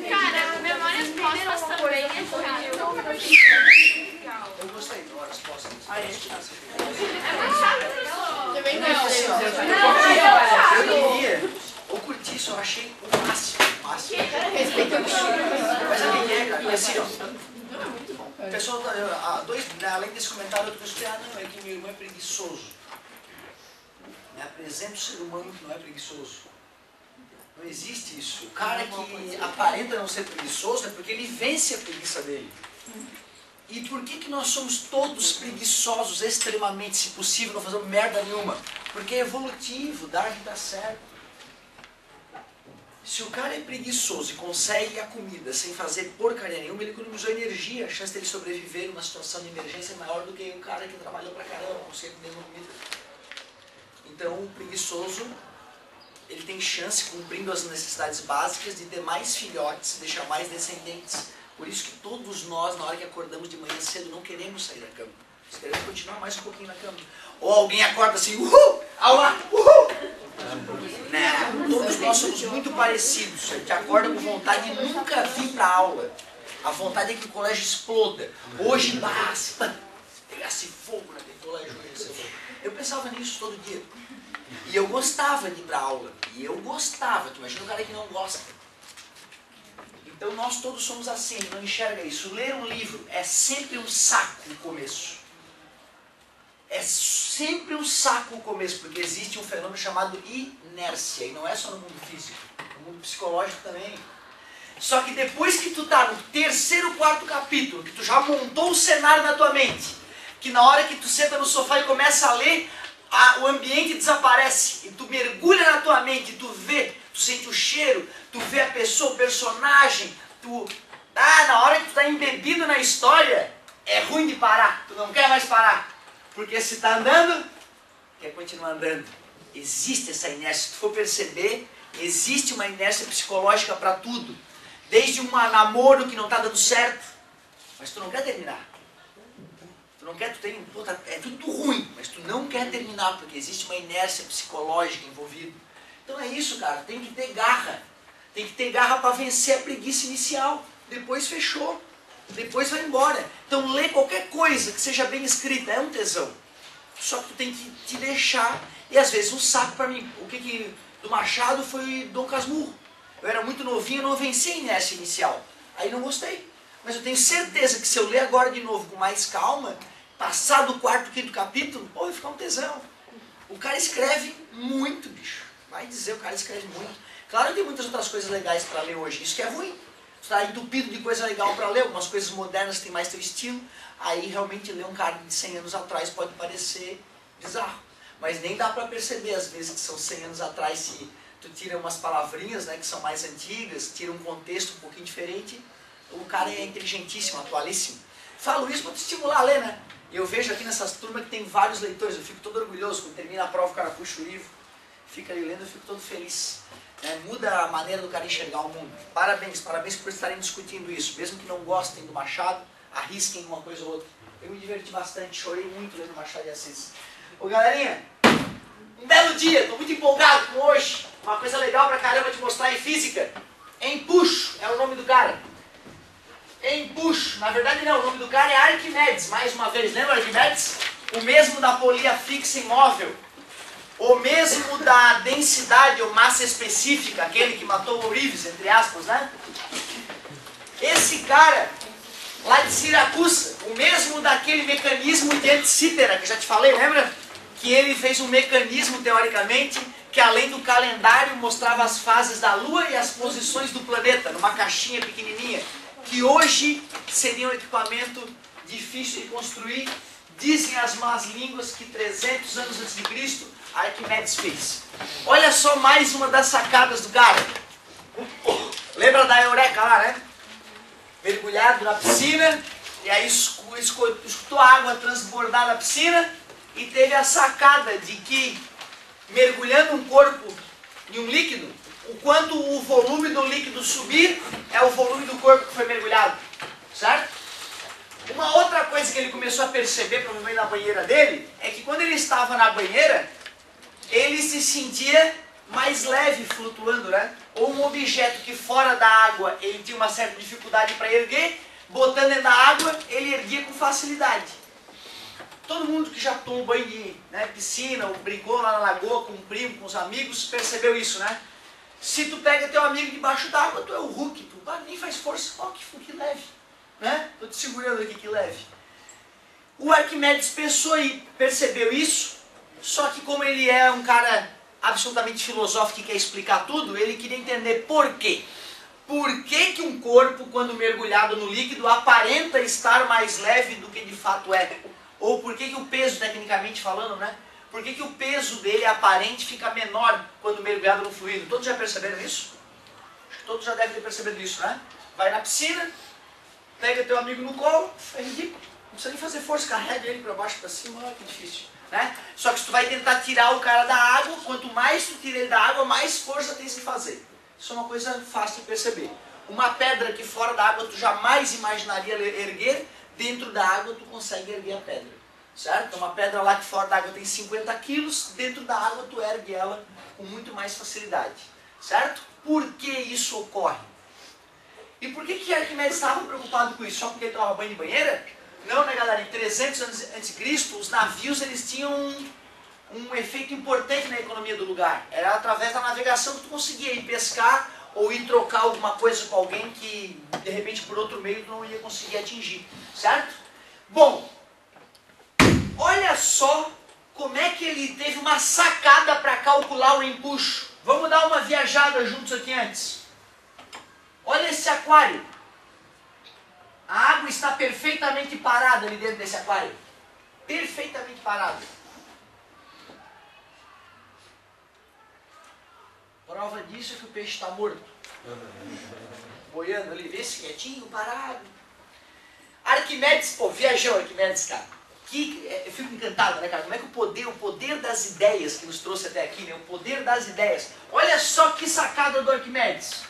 Cara, memórias póstumas também é Eu gostei de horas póstumas. É muito chato, professor. Também Eu curti isso, eu achei o máximo. Mas a que é, cara? Porque assim, ó. O pessoal, além desse comentário, eu pensei, não, é que meu irmão é preguiçoso. Me apresenta o ser humano que não é preguiçoso. Não existe isso. O cara que aparenta não ser preguiçoso é porque ele vence a preguiça dele. E por que nós somos todos preguiçosos extremamente, se possível, não fazemos merda nenhuma? Porque é evolutivo, Darwin está certo. Se o cara é preguiçoso e consegue a comida sem fazer porcaria nenhuma, ele economizou energia. A chance dele sobreviver numa situação de emergência é maior do que o cara que trabalhou pra caramba, não consegue comer nenhuma comida. Então o preguiçoso, ele tem chance, cumprindo as necessidades básicas, de ter mais filhotes, deixar mais descendentes. Por isso que todos nós, na hora que acordamos de manhã cedo, não queremos sair da cama. Nós queremos continuar mais um pouquinho na cama. Ou alguém acorda assim, uhul, aula, uhul. Não, todos nós somos muito parecidos. A gente acorda com vontade de nunca vir para aula. A vontade é que o colégio exploda. Hoje basta. Pegasse fogo naquele colégio. Eu pensava nisso todo dia. E eu gostava de ir para aula. E eu gostava. Tu imagina um cara que não gosta. Então nós todos somos assim, não enxerga isso. Ler um livro é sempre um saco no começo. É sempre um saco o começo, porque existe um fenômeno chamado inércia, e não é só no mundo físico, no mundo psicológico também. Só que depois que tu tá no terceiro, quarto capítulo, que tu já montou o cenário na tua mente, que na hora que tu senta no sofá e começa a ler, o ambiente desaparece, e tu mergulha na tua mente, tu vê, tu sente o cheiro, tu vê a pessoa, o personagem, na hora que tu tá embebido na história, é ruim de parar, tu não quer mais parar. Porque se está andando, quer continuar andando. Existe essa inércia. Se tu for perceber, existe uma inércia psicológica para tudo. Desde um namoro que não está dando certo, mas tu não quer terminar. Tu não quer, é tudo ruim, mas tu não quer terminar, porque existe uma inércia psicológica envolvida. Então é isso, cara. Tem que ter garra. Tem que ter garra para vencer a preguiça inicial. Depois fechou. Depois vai embora. Então lê qualquer coisa que seja bem escrita, é um tesão. Só que tu tem que te deixar. E às vezes um saco para mim. O que do Machado foi Dom Casmurro. Eu era muito novinho, eu não venci a inércia inicial. Aí não gostei. Mas eu tenho certeza que se eu ler agora de novo com mais calma, passar do quarto, quinto capítulo, vai ficar um tesão. O cara escreve muito, bicho. Vai dizer, o cara escreve muito. Claro que tem muitas outras coisas legais para ler hoje. Isso que é ruim. Tu está entupido de coisa legal para ler, algumas coisas modernas tem mais teu estilo, aí realmente ler um cara de 100 anos atrás pode parecer bizarro. Mas nem dá para perceber às vezes que são 100 anos atrás, se tu tira umas palavrinhas, né, que são mais antigas, tira um contexto um pouquinho diferente, o cara é inteligentíssimo, atualíssimo. Falo isso para te estimular a ler, né? E eu vejo aqui nessas turmas que tem vários leitores, eu fico todo orgulhoso, quando termina a prova o cara puxa o livro, fica ali lendo, eu fico todo feliz. Muda a maneira do cara enxergar o mundo. Parabéns, parabéns por estarem discutindo isso. Mesmo que não gostem do Machado, arrisquem uma coisa ou outra. Eu me diverti bastante, chorei muito lendo Machado de Assis. Ô galerinha, um belo dia, estou muito empolgado com hoje. Uma coisa legal pra caramba te mostrar em física. Empuxo é o nome do cara. Empuxo, na verdade não, o nome do cara é Arquimedes, mais uma vez. Lembra Arquimedes? O mesmo da polia fixa imóvel. O mesmo da densidade ou massa específica, aquele que matou Ourives, entre aspas, né? Esse cara, lá de Siracusa, o mesmo daquele mecanismo de Antícera, que eu já te falei, lembra? Que ele fez um mecanismo, teoricamente, que além do calendário mostrava as fases da Lua e as posições do planeta, numa caixinha pequenininha, que hoje seria um equipamento difícil de construir. Dizem as más línguas que 300 anos antes de Cristo, Arquimedes fez. Olha só mais uma das sacadas do cara. Lembra da Eureka lá, né? Mergulhado na piscina, e aí escutou a água transbordar na piscina, e teve a sacada de que, mergulhando um corpo em um líquido, o quanto o volume do líquido subir, é o volume do corpo que foi mergulhado. Certo? Uma outra coisa que ele começou a perceber, provavelmente na banheira dele, é que quando ele estava na banheira, ele se sentia mais leve flutuando, né? Ou um objeto que fora da água ele tinha uma certa dificuldade para erguer, botando dentro da água, ele erguia com facilidade. Todo mundo que já tomou banho de piscina, ou brincou lá na lagoa com um primo, com os amigos, percebeu isso, né? Se tu pega teu amigo debaixo d'água, tu é o Hulk, tu nem faz força. Ó, que leve, né? Tô te segurando aqui, que leve. O Arquimedes pensou e percebeu isso, só que como ele é um cara absolutamente filosófico que quer explicar tudo, ele queria entender por quê. Por que que um corpo, quando mergulhado no líquido, aparenta estar mais leve do que de fato é? Ou por que que o peso, tecnicamente falando, né? Por que que o peso dele aparente fica menor quando mergulhado no fluido? Todos já perceberam isso? Acho que todos já devem ter percebido isso, né? Vai na piscina, pega teu amigo no colo, é ridículo. Não precisa nem fazer força, carrega ele para baixo, para cima, olha que difícil. Né? Só que se tu vai tentar tirar o cara da água, quanto mais tu tira ele da água, mais força tens que fazer. Isso é uma coisa fácil de perceber. Uma pedra que fora da água tu jamais imaginaria erguer, dentro da água tu consegue erguer a pedra. Certo? Uma pedra lá que fora da água tem 50 quilos, dentro da água tu ergue ela com muito mais facilidade. Certo? Por que isso ocorre? E por que Arquimedes estava preocupado com isso? Só porque ele tomava banho de banheira? Não, né, galera? Em 300 a.C., os navios eles tinham um efeito importante na economia do lugar. Era através da navegação que tu conseguia ir pescar ou ir trocar alguma coisa com alguém que, de repente, por outro meio, tu não ia conseguir atingir. Certo? Bom, olha só como é que ele teve uma sacada para calcular o empuxo. Vamos dar uma viajada juntos aqui antes. Olha esse aquário. A água está perfeitamente parada ali dentro desse aquário. Perfeitamente parada. Prova disso é que o peixe está morto. Boiando ali, vê se quietinho, parado. Arquimedes, pô, viajou Arquimedes, cara. Eu fico encantado, né, cara? Como é que o poder das ideias que nos trouxe até aqui, né? O poder das ideias. Olha só que sacada do Arquimedes.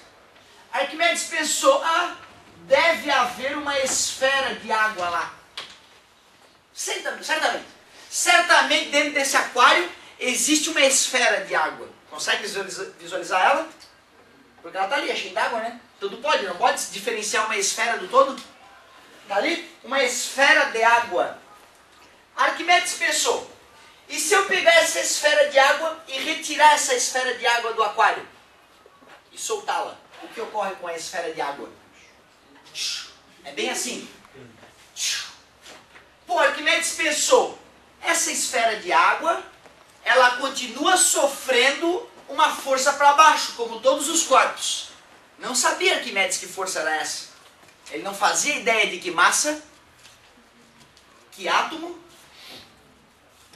Arquimedes pensou, deve haver uma esfera de água lá. Certamente. Certamente dentro desse aquário existe uma esfera de água. Consegue visualizar ela? Porque ela está ali, é cheia d'água, né? Tudo pode, não pode se diferenciar uma esfera do todo? Está ali? Uma esfera de água. Arquimedes pensou, e se eu pegar essa esfera de água e retirar essa esfera de água do aquário? E soltá-la? O que ocorre com a esfera de água? É bem assim. Pô, Arquimedes pensou, essa esfera de água, ela continua sofrendo uma força para baixo, como todos os corpos. Não sabia Arquimedes que força era essa. Ele não fazia ideia de que massa, que átomo,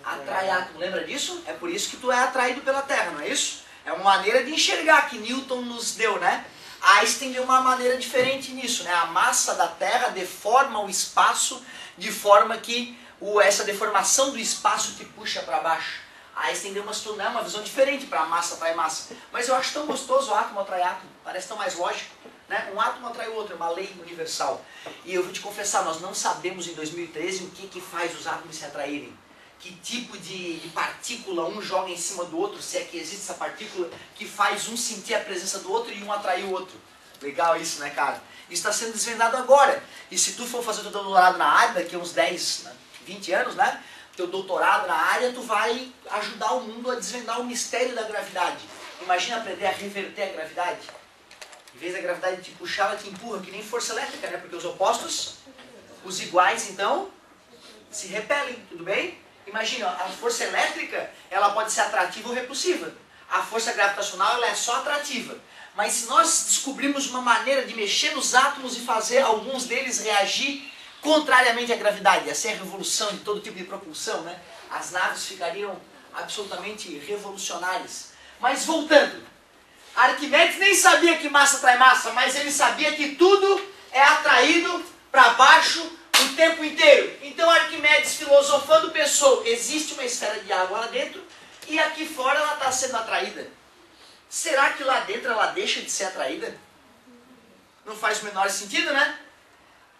atrai átomo. Lembra disso? É por isso que tu é atraído pela Terra, não é isso? É uma maneira de enxergar que Newton nos deu, né? Einstein deu uma maneira diferente nisso, né? A massa da Terra deforma o espaço de forma que essa deformação do espaço te puxa para baixo. Einstein deu uma visão diferente para a massa atrai massa. Mas eu acho tão gostoso o átomo atrai átomo, parece tão mais lógico. Né? Um átomo atrai o outro, é uma lei universal. E eu vou te confessar, nós não sabemos em 2013 o que faz os átomos se atraírem. Que tipo de partícula um joga em cima do outro, se é que existe essa partícula que faz um sentir a presença do outro e um atrair o outro. Legal isso, né, cara? Isso está sendo desvendado agora. E se tu for fazer o teu doutorado na área, daqui a uns 10, 20 anos, né? Teu doutorado na área, tu vai ajudar o mundo a desvendar o mistério da gravidade. Imagina aprender a reverter a gravidade. Em vez da gravidade te puxar, ela te empurra, que nem força elétrica, né? Porque os opostos, os iguais, então, se repelem, tudo bem? Imagina, a força elétrica, ela pode ser atrativa ou repulsiva. A força gravitacional, ela é só atrativa. Mas se nós descobrirmos uma maneira de mexer nos átomos e fazer alguns deles reagir contrariamente à gravidade, essa é a revolução de todo tipo de propulsão, né? As naves ficariam absolutamente revolucionárias. Mas voltando, Arquimedes nem sabia que massa atrai massa, mas ele sabia que tudo é atraído para baixo o tempo inteiro. Então Arquimedes, filosofando, pensou, existe uma esfera de água lá dentro e aqui fora ela está sendo atraída. Será que lá dentro ela deixa de ser atraída? Não faz o menor sentido, né?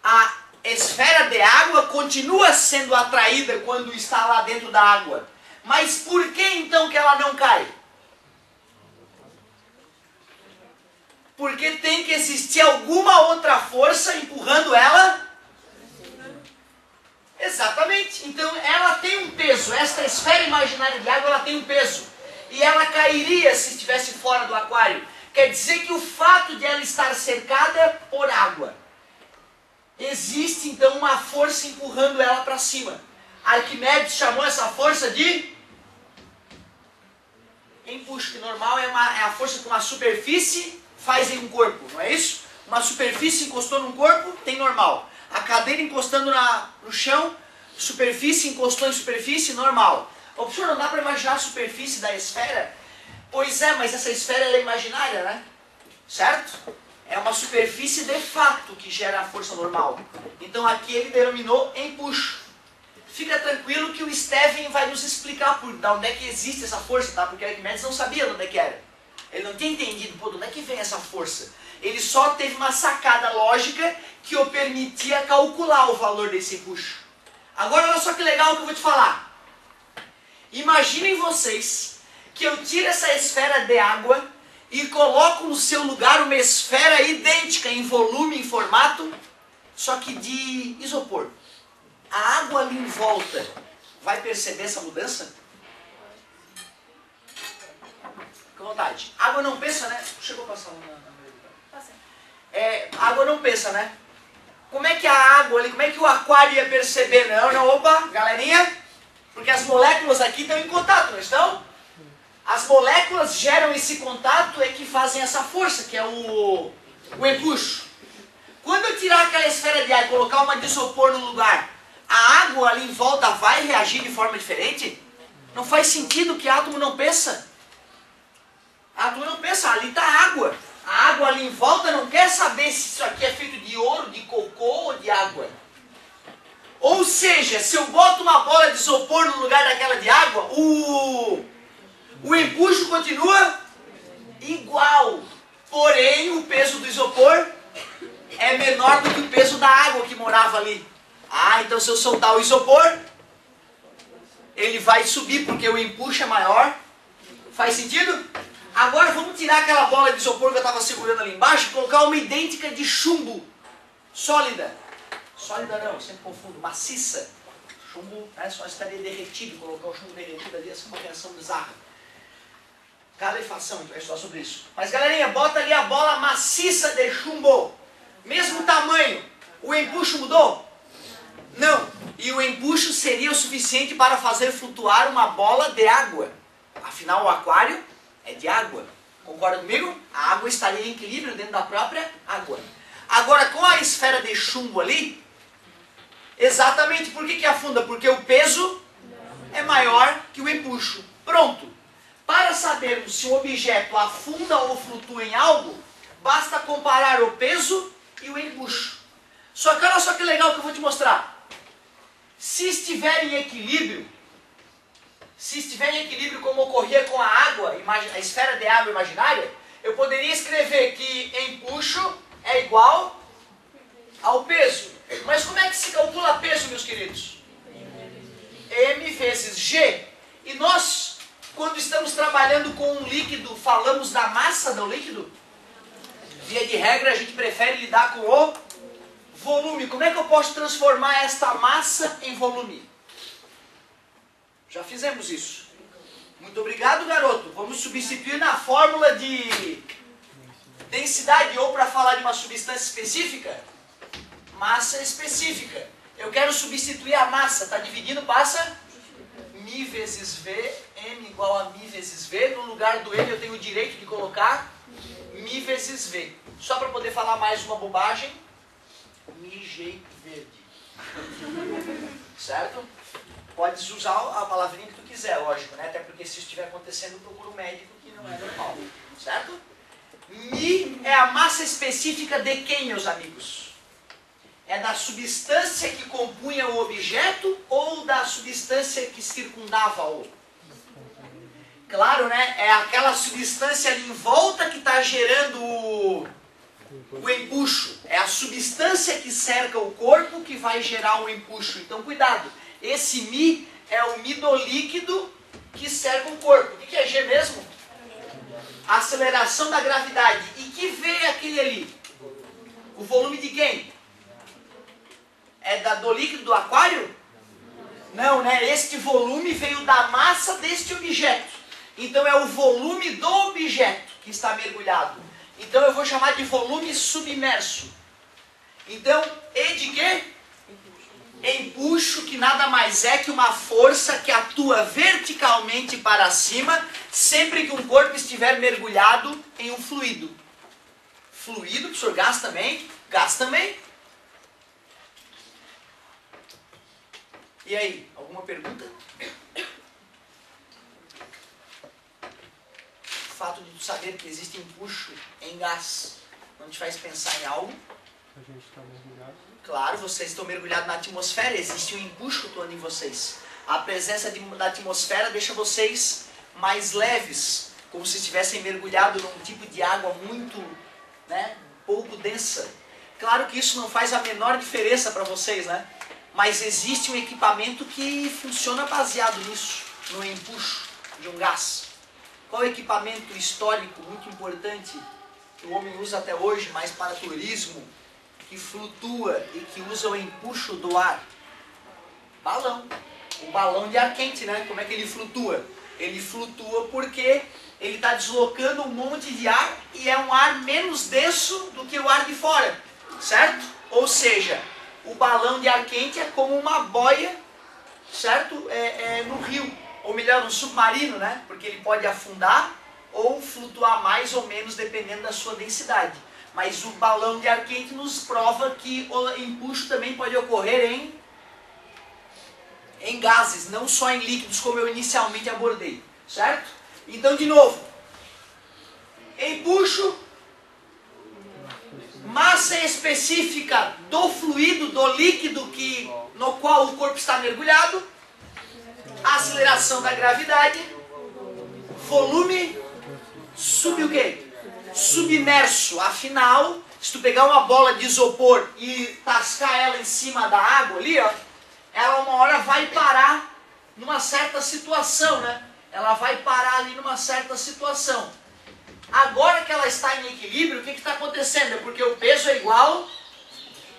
A esfera de água continua sendo atraída quando está lá dentro da água. Mas por que então que ela não cai? Porque tem que existir alguma outra força empurrando ela. Exatamente. Então ela tem um peso. Esta esfera imaginária de água, ela tem um peso. E ela cairia se estivesse fora do aquário. Quer dizer que o fato de ela estar cercada por água, existe então uma força empurrando ela para cima. Arquimedes chamou essa força de empuxo, que normal é a força que uma superfície faz em um corpo, não é isso? Uma superfície encostou num corpo, tem normal. A cadeira encostando no chão, superfície encostou em superfície, normal. Ô, professor, não dá para imaginar a superfície da esfera? Pois é, mas essa esfera ela é imaginária, né? Certo? É uma superfície de fato que gera a força normal. Então aqui ele denominou empuxo. Fica tranquilo que o Steven vai nos explicar de onde é que existe essa força, tá? Porque Arquimedes não sabia de onde é que era. Ele não tinha entendido, de onde é que vem essa força. Ele só teve uma sacada lógica que o permitia calcular o valor desse empuxo. Agora olha só que legal que eu vou te falar. Imaginem vocês que eu tiro essa esfera de água e coloco no seu lugar uma esfera idêntica em volume, em formato, só que de isopor. A água ali em volta vai perceber essa mudança? Fica à vontade. A água não pensa, né? Chegou a passar a água não pensa, né? Como é que a água ali, como é que o aquário ia perceber? Não, opa, galerinha, porque as moléculas aqui estão em contato, não estão? As moléculas geram esse contato é que fazem essa força, que é o empuxo. Quando eu tirar aquela esfera de ar e colocar uma de isopor no lugar, a água ali em volta vai reagir de forma diferente? Não faz sentido que átomo não pensa. Átomo não pensa, ali está água. A água ali em volta não quer saber se isso aqui é feito de ouro, de cocô ou de água. Ou seja, se eu boto uma bola de isopor no lugar daquela de água, o empuxo continua igual. Porém, o peso do isopor é menor do que o peso da água que morava ali. Ah, então se eu soltar o isopor, ele vai subir porque o empuxo é maior. Faz sentido? Agora vamos tirar aquela bola de isopor que eu estava segurando ali embaixo e colocar uma idêntica de chumbo. Sólida. Sólida não, eu sempre confundo. Maciça. Chumbo, né, só estaria derretido. Colocar o chumbo derretido ali, essa é uma reação bizarra. Calefação, a gente vai estudar sobre isso. Mas galerinha, bota ali a bola maciça de chumbo. Mesmo tamanho. O empuxo mudou? Não. E o empuxo seria o suficiente para fazer flutuar uma bola de água. Afinal, o aquário é de água. Concorda comigo? A água estaria em equilíbrio dentro da própria água. Agora, com a esfera de chumbo ali, exatamente por que afunda? Porque o peso é maior que o empuxo. Pronto. Para sabermos se um objeto afunda ou flutua em algo, basta comparar o peso e o empuxo. Só que olha só que legal que eu vou te mostrar. Se estiver em equilíbrio, como ocorria com a água, a esfera de água imaginária, eu poderia escrever que empuxo é igual ao peso. Mas como é que se calcula peso, meus queridos? M vezes G. E nós, quando estamos trabalhando com um líquido, falamos da massa do líquido? Via de regra, a gente prefere lidar com o volume. Como é que eu posso transformar esta massa em volume? Já fizemos isso. Muito obrigado, garoto. Vamos substituir na fórmula de densidade, ou para falar de uma substância específica, massa específica. Eu quero substituir a massa. Está dividindo, passa μ vezes V, M igual a μ vezes V. No lugar do M eu tenho o direito de colocar μ vezes V. Só para poder falar mais uma bobagem, mijei verde. Certo? Podes usar a palavrinha que tu quiser, lógico, né? Até porque se isso estiver acontecendo, procura um médico que não é normal. Certo? Mi é a massa específica de quem, meus amigos? É da substância que compunha o objeto ou da substância que circundava-o? Claro, né? É aquela substância ali em volta que está gerando o empuxo. É a substância que cerca o corpo que vai gerar o empuxo. Então, cuidado. Esse Mi é o Mi do líquido que cerca o corpo. O que é G mesmo? A aceleração da gravidade. E que V é aquele ali? O volume de quem? É do líquido do aquário? Não, né? Este volume veio da massa deste objeto. Então é o volume do objeto que está mergulhado. Então eu vou chamar de volume submerso. Então, E de quê? Empuxo, que nada mais é que uma força que atua verticalmente para cima sempre que um corpo estiver mergulhado em um fluido. Fluido, professor, gás também? Gás também. E aí, alguma pergunta? O fato de tu saber que existe empuxo em gás não te faz pensar em algo? A gente está mergulhado. Claro, vocês estão mergulhados na atmosfera, existe um empuxo atuando em vocês. A presença da atmosfera deixa vocês mais leves, como se estivessem mergulhados num tipo de água muito, né, pouco densa. Claro que isso não faz a menor diferença para vocês, né? Mas existe um equipamento que funciona baseado nisso, no empuxo de um gás. Qual é o equipamento histórico muito importante que o homem usa até hoje, mais para turismo, que flutua e que usa o empuxo do ar? Balão. O balão de ar quente, né? Como é que ele flutua? Ele flutua porque ele está deslocando um monte de ar e é um ar menos denso do que o ar de fora, certo? Ou seja, o balão de ar quente é como uma boia, certo? No rio, ou melhor, um submarino, né? Porque ele pode afundar ou flutuar mais ou menos dependendo da sua densidade. Mas o balão de ar quente nos prova que o empuxo também pode ocorrer em gases, não só em líquidos, como eu inicialmente abordei, certo? Então, de novo, empuxo, massa específica do fluido, do líquido no qual o corpo está mergulhado, aceleração da gravidade, volume, o quê? Submerso. Afinal, se tu pegar uma bola de isopor e tascar ela em cima da água ali, ó, ela uma hora vai parar numa certa situação, né? Ela vai parar ali numa certa situação. Agora que ela está em equilíbrio, o que está acontecendo? É porque o peso é igual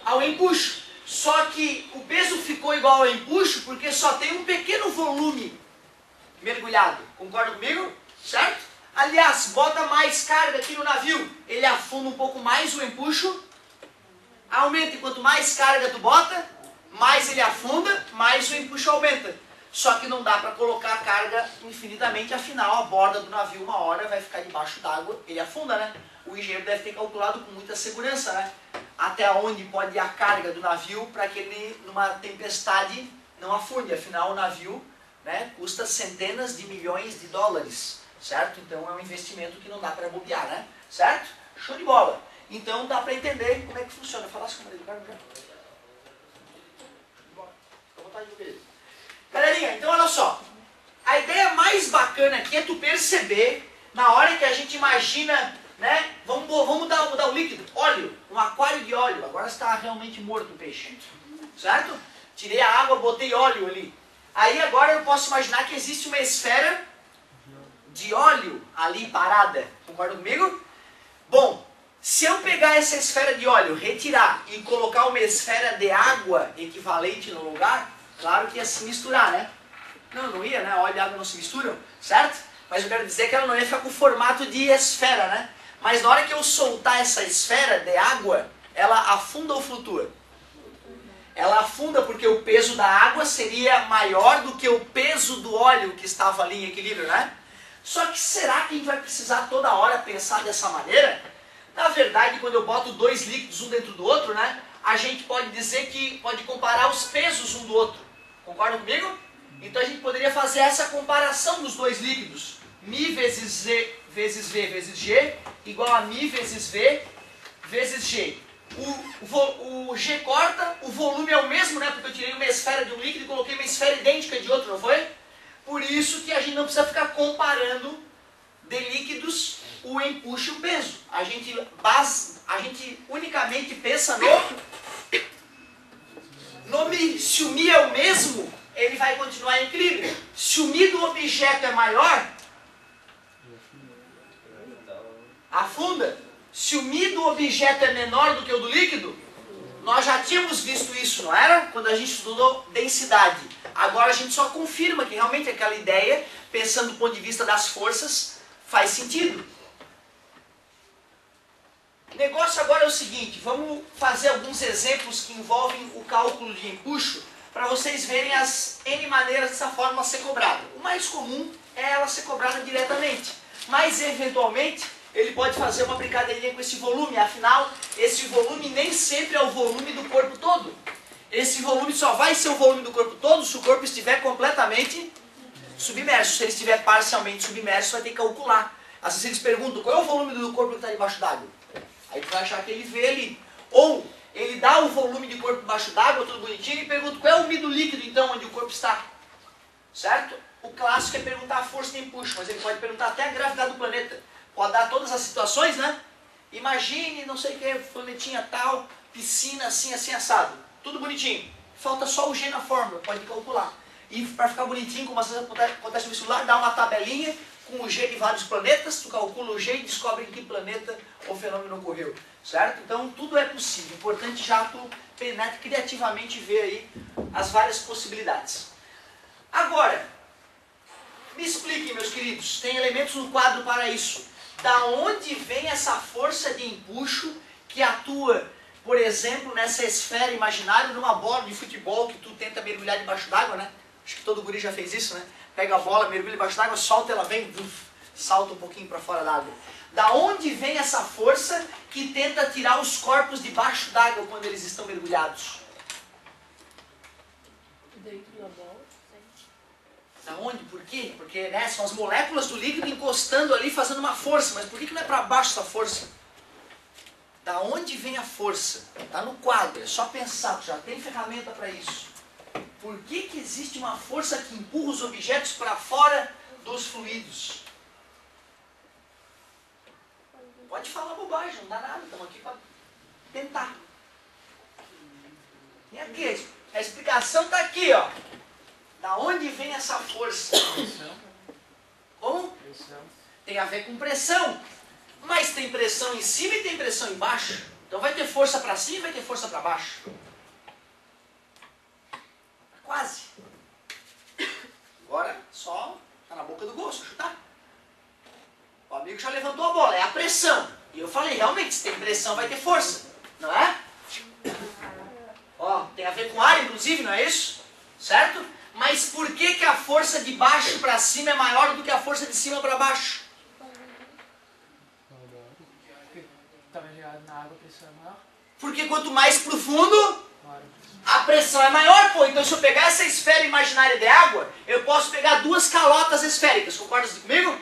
ao empuxo. Só que o peso ficou igual ao empuxo porque só tem um pequeno volume mergulhado. Concorda comigo? Certo? Aliás, bota mais carga aqui no navio, ele afunda um pouco mais, o empuxo aumenta. E quanto mais carga tu bota, mais ele afunda, mais o empuxo aumenta. Só que não dá para colocar a carga infinitamente, afinal a borda do navio uma hora vai ficar debaixo d'água, ele afunda, né? O engenheiro deve ter calculado com muita segurança, né? Até onde pode ir a carga do navio para que ele, numa tempestade, não afunde. Afinal, o navio, né, custa centenas de milhões de dólares, certo? Então é um investimento que não dá para bobear, né? Certo? Show de bola! Então dá para entender como é que funciona. Falasse com o marido do Carlos, fica à vontade de ver. Galerinha, então olha só. A ideia mais bacana aqui é tu perceber, na hora que a gente imagina, né? Vamos mudar o líquido. Óleo, um aquário de óleo. Agora está realmente morto o peixe. Certo? Tirei a água, botei óleo ali. Aí agora eu posso imaginar que existe uma esfera de óleo ali parada. Concorda comigo? Bom, se eu pegar essa esfera de óleo, retirar e colocar uma esfera de água equivalente no lugar, claro que ia se misturar, né? Não ia, né? Óleo e água não se misturam, certo? Mas eu quero dizer que ela não ia ficar com o formato de esfera, né? Mas na hora que eu soltar essa esfera de água, ela afunda ou flutua? Ela afunda porque o peso da água seria maior do que o peso do óleo que estava ali em equilíbrio, né? Só que será que a gente vai precisar toda hora pensar dessa maneira? Na verdade, quando eu boto dois líquidos um dentro do outro, né? A gente pode dizer que pode comparar os pesos um do outro. Concorda comigo? Então a gente poderia fazer essa comparação dos dois líquidos. Mi vezes Z vezes V vezes G igual a Mi vezes V vezes G. O G corta, o volume é o mesmo, né? Porque eu tirei uma esfera de um líquido e coloquei uma esfera idêntica de outro, não foi? Por isso que a gente não precisa ficar comparando de líquidos o empuxo e o peso. A gente unicamente pensa no Mi. Se o Mi é o mesmo, ele vai continuar em equilíbrio. Se o Mi do objeto é maior, afunda. Se o μ do objeto é menor do que o do líquido, nós já tínhamos visto isso, não era? Quando a gente estudou densidade. Agora a gente só confirma que realmente aquela ideia, pensando do ponto de vista das forças, faz sentido. O negócio agora é o seguinte, vamos fazer alguns exemplos que envolvem o cálculo de empuxo, para vocês verem as N maneiras dessa fórmula ser cobrada. O mais comum é ela ser cobrada diretamente, mas eventualmente ele pode fazer uma brincadeirinha com esse volume, afinal, esse volume nem sempre é o volume do corpo todo. Esse volume só vai ser o volume do corpo todo se o corpo estiver completamente submerso. Se ele estiver parcialmente submerso, vai ter que calcular. Às vezes eles perguntam, qual é o volume do corpo que está debaixo d'água? Aí tu vai achar que ele vê ali. Ou ele dá o volume de corpo debaixo d'água, tudo bonitinho, e pergunta qual é o μ do líquido, então, onde o corpo está. Certo? O clássico é perguntar a força de empuxo, mas ele pode perguntar até a gravidade do planeta. Pode dar todas as situações, né? Imagine, não sei o que, planetinha tal, piscina assim, assim, assado. Tudo bonitinho. Falta só o G na fórmula, pode calcular. E para ficar bonitinho, como às vezes acontece no vestibular, dá uma tabelinha com o G de vários planetas, tu calcula o G e descobre em que planeta o fenômeno ocorreu. Certo? Então tudo é possível. Importante já tu penetra criativamente ver aí as várias possibilidades. Agora, me expliquem, meus queridos, tem elementos no quadro para isso. Da onde vem essa força de empuxo que atua, por exemplo, nessa esfera imaginária, numa bola de futebol que tu tenta mergulhar debaixo d'água, né? Acho que todo guri já fez isso, né? Pega a bola, mergulha debaixo d'água, solta, ela vem, salta um pouquinho para fora d'água. Da onde vem essa força que tenta tirar os corpos debaixo d'água quando eles estão mergulhados? Dentro da bola. Da onde? Por quê? Porque né, são as moléculas do líquido encostando ali, fazendo uma força. Mas por que não é para baixo essa força? Da onde vem a força? Está no quadro, é só pensar, já tem ferramenta para isso. Por que existe uma força que empurra os objetos para fora dos fluidos? Pode falar bobagem, não dá nada, estamos aqui para tentar. E aqui, a explicação está aqui, ó. Da onde vem essa força? Pressão. Como? Pressão. Tem a ver com pressão. Mas tem pressão em cima e tem pressão embaixo. Então vai ter força para cima e vai ter força para baixo. Quase. Agora só tá na boca do gol, só chutar. O amigo já levantou a bola, é a pressão. E eu falei, realmente, se tem pressão vai ter força. Não é? Ó, tem a ver com ar, inclusive, não é isso? Certo? Mas por que a força de baixo para cima é maior do que a força de cima para baixo? Porque estava ligado na água, a pressão é maior. Porque quanto mais profundo, Maior a pressão é maior, pô. Então se eu pegar essa esfera imaginária de água, eu posso pegar duas calotas esféricas. Concorda comigo?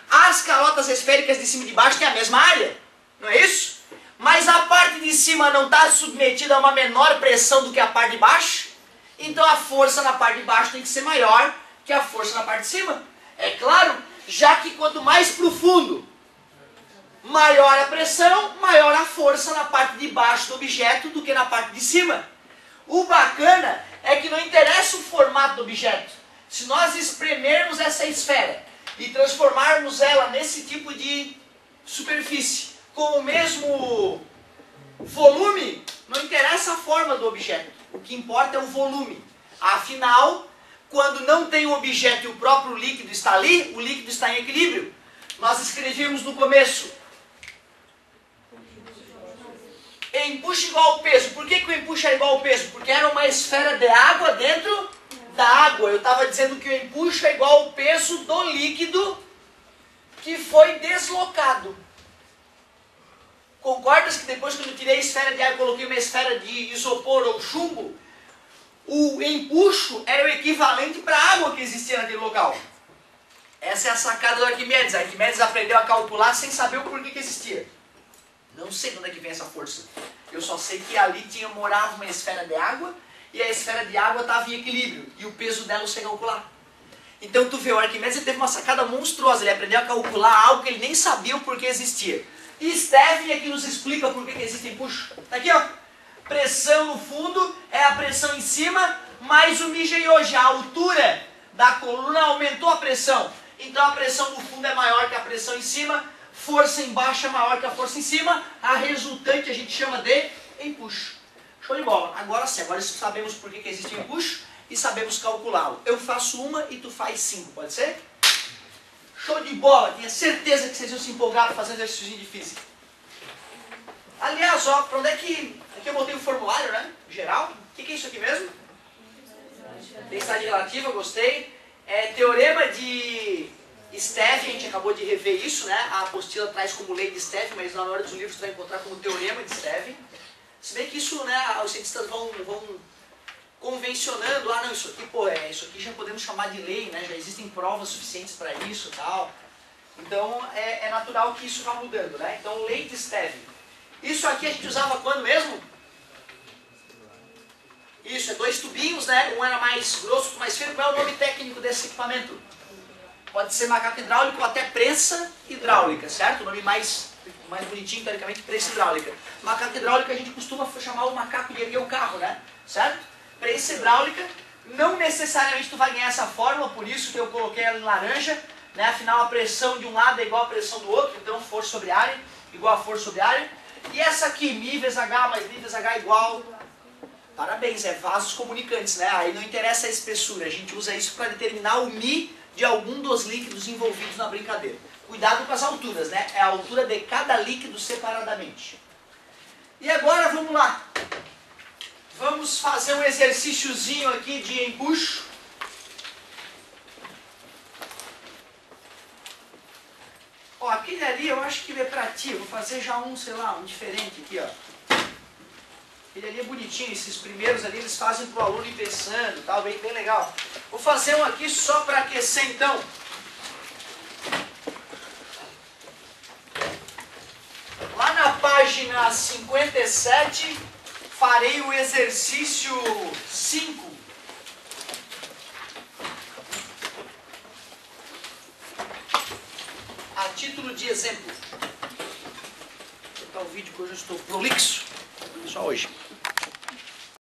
As calotas esféricas de cima e de baixo têm a mesma área. Não é isso? Mas a parte de cima não está submetida a uma menor pressão do que a parte de baixo. Então a força na parte de baixo tem que ser maior que a força na parte de cima. É claro, já que quanto mais profundo, maior a pressão, maior a força na parte de baixo do objeto do que na parte de cima. O bacana é que não interessa o formato do objeto. Se nós espremermos essa esfera e transformarmos ela nesse tipo de superfície com o mesmo volume, não interessa a forma do objeto. O que importa é o volume. Afinal, quando não tem um objeto e o próprio líquido está ali, o líquido está em equilíbrio. Nós escrevíamos no começo: empuxo igual ao peso. Por que o empuxo é igual ao peso? Porque era uma esfera de água dentro da água. Eu estava dizendo que o empuxo é igual ao peso do líquido que foi deslocado. Concordas que depois, quando eu tirei a esfera de água e coloquei uma esfera de isopor ou chumbo, o empuxo era o equivalente para a água que existia naquele local? Essa é a sacada do Arquimedes. Arquimedes aprendeu a calcular sem saber o porquê que existia. Não sei de onde é que vem essa força. Eu só sei que ali morava uma esfera de água e a esfera de água estava em equilíbrio e o peso dela eu sei calcular. Então tu vê, o Arquimedes teve uma sacada monstruosa. Ele aprendeu a calcular algo que ele nem sabia o porquê existia. E Stevin aqui nos explica por que existe empuxo. Está aqui, ó. Pressão no fundo é a pressão em cima, mais o MG hoje. A altura da coluna aumentou a pressão. Então a pressão no fundo é maior que a pressão em cima. força embaixo é maior que a força em cima, a resultante a gente chama de empuxo. Show de bola. Agora sim, agora sabemos por que existe empuxo e sabemos calculá-lo. Eu faço uma e tu faz 5, pode ser? Show de bola. Tinha certeza que vocês iam se empolgar para fazer exercício de física. Aliás, ó, para onde é que... Aqui eu botei o formulário, né? Geral. O que é isso aqui mesmo? Densidade relativa, gostei. Teorema de Steffi, a gente acabou de rever isso, né? A apostila traz como lei de Steffi, mas na hora dos livros você vai encontrar como teorema de Steffi. Se bem que isso, né, os cientistas vão convencionando, não, isso aqui, pô, isso aqui já podemos chamar de lei, né? Já existem provas suficientes para isso e tal. Então, é natural que isso vá mudando, né? Então, lei de Steffi. Isso aqui a gente usava quando mesmo? Isso, é 2 tubinhos, né? Um era mais grosso, outro mais fino. Qual é o nome técnico desse equipamento? Pode ser macaco hidráulico ou até prensa hidráulica, certo? O nome mais bonitinho, teoricamente, prensa hidráulica. Macaco hidráulico a gente costuma chamar o macaco de erguer o carro, né? Certo? Prensa hidráulica, não necessariamente tu vai ganhar essa fórmula, por isso que eu coloquei ela em laranja, né? Afinal, a pressão de um lado é igual à pressão do outro, então força sobre área igual a força sobre área. E essa aqui, μ vezes H mais μ vezes H igual... Parabéns, é vasos comunicantes, né? Aí não interessa a espessura, a gente usa isso para determinar o μ de algum dos líquidos envolvidos na brincadeira. Cuidado com as alturas, né? É a altura de cada líquido separadamente. E agora vamos lá. Vamos fazer um exercíciozinho aqui de empuxo. Ó, aquele ali eu acho que é pra ti. Vou fazer já um, sei lá, um diferente aqui, ó. Aquele ali é bonitinho, esses primeiros ali eles fazem pro aluno ir pensando, tá? Bem legal. Vou fazer um aqui só para aquecer então. Lá na página 57, farei o exercício 5. A título de exemplo. Vou botar o vídeo que hoje eu estou prolixo. Só hoje.